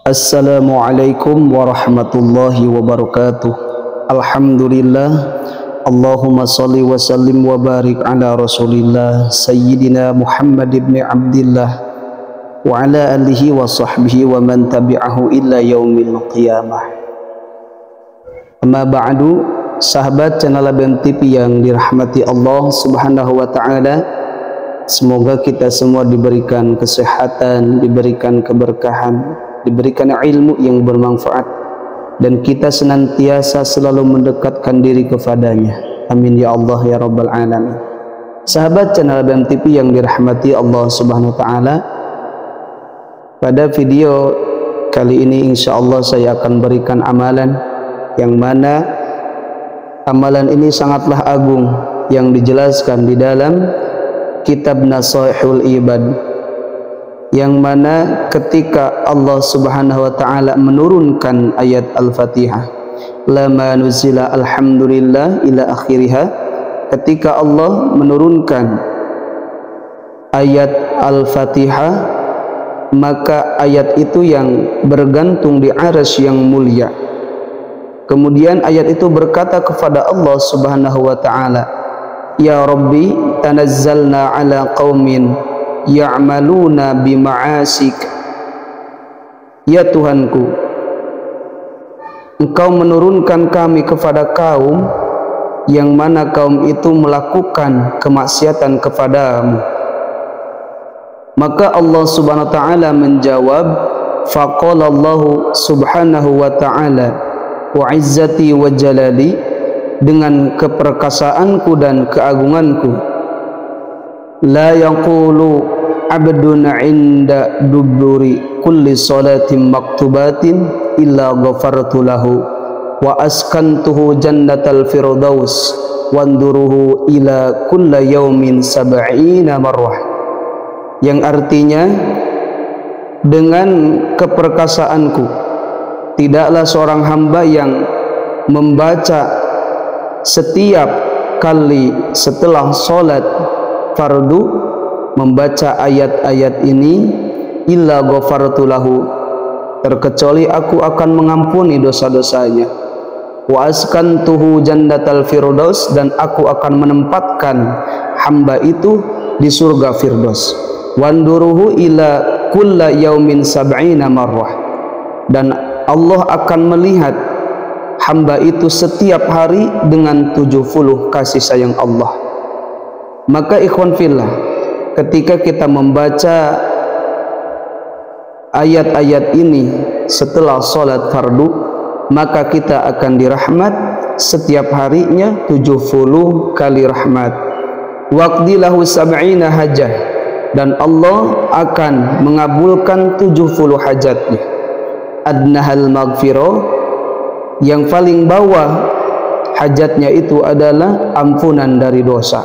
Assalamualaikum warahmatullahi wabarakatuh. Alhamdulillah. Allahumma salli wa sallim wa barik ala rasulillah Sayyidina Muhammad ibn Abdillah wa ala alihi wa sahbihi wa man tabi'ahu illa yaumil qiyamah. Amma ba'du, sahabat channel ABM TV yang dirahmati Allah subhanahu wa ta'ala, semoga kita semua diberikan kesehatan, diberikan keberkahan, diberikan ilmu yang bermanfaat, dan kita senantiasa selalu mendekatkan diri kepadanya. Amin ya Allah ya Rabbal Alamin. Sahabat channel ABM TV yang dirahmati Allah subhanahu wa ta'ala, pada video kali ini insyaallah saya akan berikan amalan yang mana amalan ini sangatlah agung yang dijelaskan di dalam kitab Nasaihul Ibad, yang mana ketika Allah subhanahu wa ta'ala menurunkan ayat Al-Fatihah, lama nuzila alhamdulillah ila akhiriha, ketika Allah menurunkan ayat Al-Fatihah, maka ayat itu yang bergantung di arsy yang mulia. Kemudian ayat itu berkata kepada Allah subhanahu wa ta'ala, ya Rabbi tanazzalna ala qaumin ya'maluna bima'asik. Ya Tuhanku, Engkau menurunkan kami kepada kaum yang mana kaum itu melakukan kemaksiatan kepadamu. Maka Allah subhanahu wa ta'ala menjawab, faqala Allah subhanahu wa ta'ala wa izzati wa jalali, dengan keperkasaanku dan keagunganku, la yaqulu abdun inda duburi kulli salatin maktubatin illa ghafartu lahu wa askantuhu jannatal firdaus wanduruhu ila kulla yaumin sab'ina marrah, yang artinya, dengan keperkasaanku tidaklah seorang hamba yang membaca setiap kali setelah sholat fardu membaca ayat-ayat ini illa ghafartu lahu, terkecuali aku akan mengampuni dosa-dosanya, wa askantuhu jannatal firdaus, dan aku akan menempatkan hamba itu di surga firdaus, wanduruhu ila kulla yaumin sab'ina marrah, dan Allah akan melihat hamba itu setiap hari dengan 70 kasih sayang Allah. Maka ikhwan fillah, ketika kita membaca ayat-ayat ini setelah sholat fardu, maka kita akan dirahmat setiap harinya 70 kali rahmat. Waqdilahu sab'ina hajah, dan Allah akan mengabulkan 70 hajatnya. Adnahal maghfirah, yang paling bawah hajatnya itu adalah ampunan dari dosa.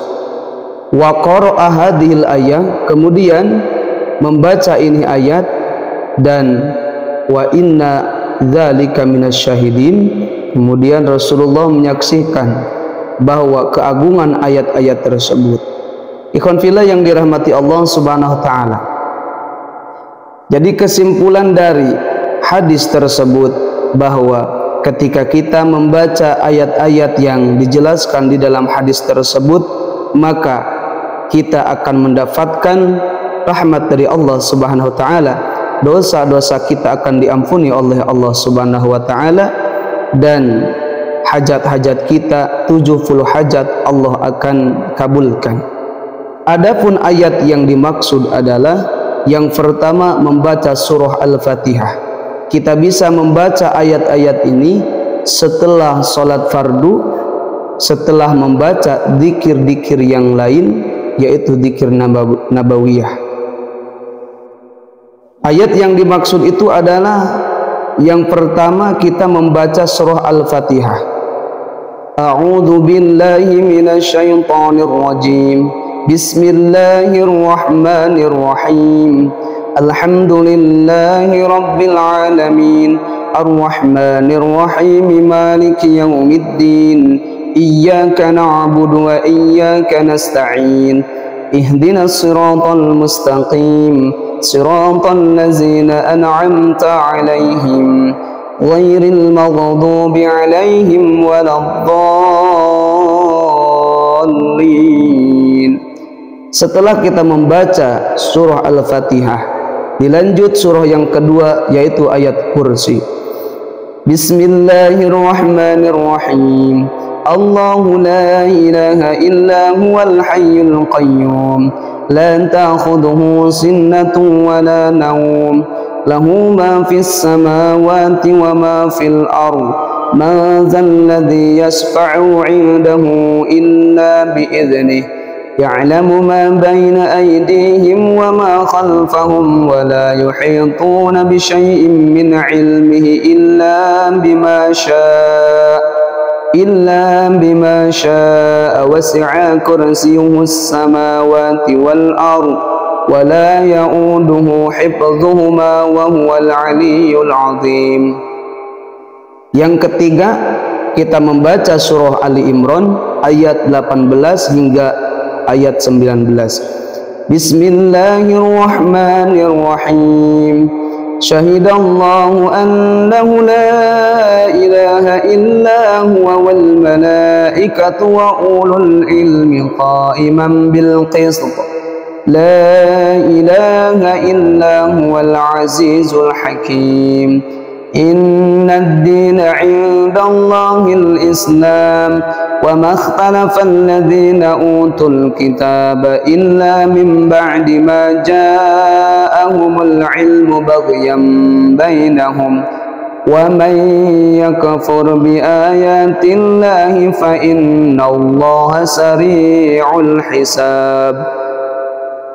Wa qara'a hadhil ayat, kemudian membaca ini ayat, dan wa inna dzalika minasyahidin, kemudian Rasulullah menyaksikan bahwa keagungan ayat-ayat tersebut. Ikhwan fillah yang dirahmati Allah subhanahu wa ta'ala, jadi kesimpulan dari hadis tersebut bahwa ketika kita membaca ayat-ayat yang dijelaskan di dalam hadis tersebut, maka kita akan mendapatkan rahmat dari Allah subhanahu wa ta'ala, dosa-dosa kita akan diampuni oleh Allah subhanahu wa ta'ala, dan hajat-hajat kita 70 hajat Allah akan kabulkan. Adapun ayat yang dimaksud adalah yang pertama, membaca surah Al-Fatihah. Kita bisa membaca ayat-ayat ini setelah sholat fardu, setelah membaca dzikir-dzikir yang lain, yaitu dzikir nabawiyah. Ayat yang dimaksud itu adalah yang pertama, kita membaca surah Al-Fatihah. A'udzu billahi minasyaitonir rajim. Bismillahirrahmanirrahim. Alhamdulillahi rabbil alamin, arrahmanir rahim, maliki yaumiddin, iyyaka na'budu wa iyyaka nasta'in, ihdinas siratal mustaqim siratal ladzina an'amta 'alaihim ghairil maghdubi 'alaihim waladdallin. Setelah kita membaca surah Al-Fatihah, dilanjut surah yang kedua yaitu ayat kursi. Bismillahirrahmanirrahim. Allahu la ilaha illa huwal hayyul qayyum la ta'khudhuhu sinatun wa la nawm lahu ma fis samawati wa ma fil ardh ma dzal ladzi yashfa'u 'indahu illa bi idhnihi ya'lamu ma baina aydihim wa ma khalfahum wa la yuhituna bi syai'in min 'ilmihi illa bima syaa wasi'a kursiyyuhu as-samawati wal ardh wa la ya'uduhu hifdhuhuma wa huwal 'aliyyul 'azim. Yang ketiga, kita membaca surah Ali Imran ayat 18 hingga ayat 19. Bismillahirrahmanirrahim. Syahidallahu annahu la ilaha illa huwa wal malaikatu wa ulul ilmi qa'iman bil qist. La ilaha illa huwal azizul hakim. Inna ad-dina 'indallahil Islam wa ma ikhtalafa alladhina utul kitaba illa min ba'di ma ja'ahumul 'ilmu baghyan bainahum wa man yakfur bi ayatillahi fa innallaha sari'ul hisab.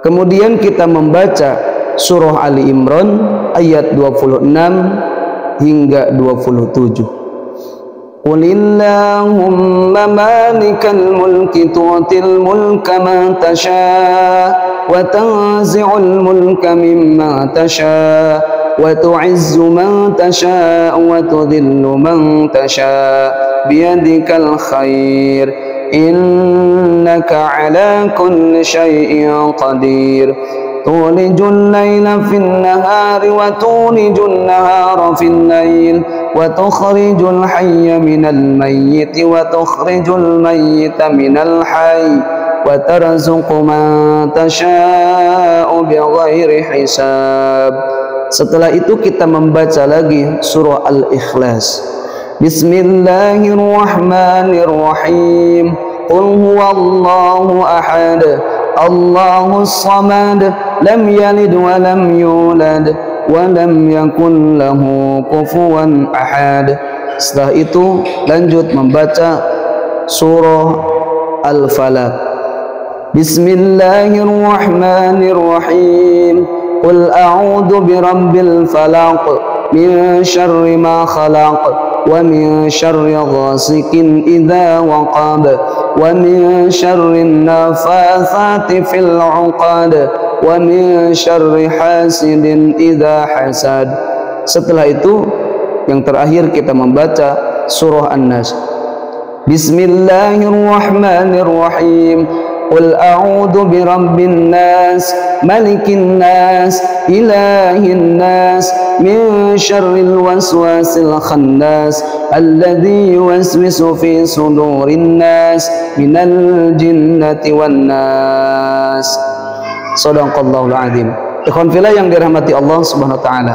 Kemudian kita membaca surah Ali Imran ayat 26 hingga 27. Qulillahumma malikal mulki tu'til mulka man tasha wa tanzi'ul mulka mimma tasha wa tu'izzu man tasha wa tudhillu man tasha biyadikal khair innaka ala kulli syai'in qadir. Tulijul laila fin nahari wa tulijul nahara fin lail wa tukhrijul hayya minal mayyiti wa tukhrijul mayyita minal hayy wa tarzuqu man tasha'u bighairi hisab. Setelah itu kita membaca lagi surah Al-Ikhlas. Bismillahirrahmanirrahim. Qul huwallahu ahad Allahus samad lam yalid wa lam yulad wa lam yakul lahu kufuwan ahad. Setelah itu lanjut membaca surah Al-Falaq. Bismillahirrahmanirrahim. Qul a'udzu birabbil falaq min syarri ma khalaq wa min syarri ghasikin idza waqab wa min syarri nafathati fil 'uqad wa min syarri hasidin idza hasad. Setelah itu yang terakhir kita membaca surah An-Nas. Bismillahirrahmanirrahim. Qul a'udzu birabbin nas malikin nas ilahin nas min syarril waswasil khannas alladzi yuwaswisu fi sudurin nas minal jinnati wan nas. Shadaqallahul azim. Ikhwan fillah yang dirahmati Allah Subhanahu wa taala.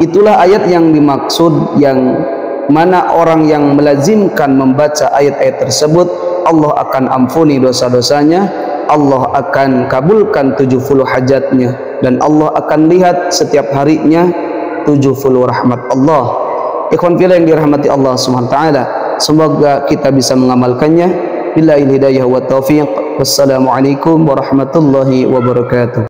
Itulah ayat yang dimaksud, yang mana orang yang melazimkan membaca ayat-ayat tersebut, Allah akan ampuni dosa-dosanya, Allah akan kabulkan 70 hajatnya, dan Allah akan lihat setiap harinya 70 rahmat Allah. Ikhwan fillah yang dirahmati Allah Subhanahu wa taala, semoga kita bisa mengamalkannya. Billahi hidayah wa taufiq. Wassalamualaikum warahmatullahi wabarakatuh.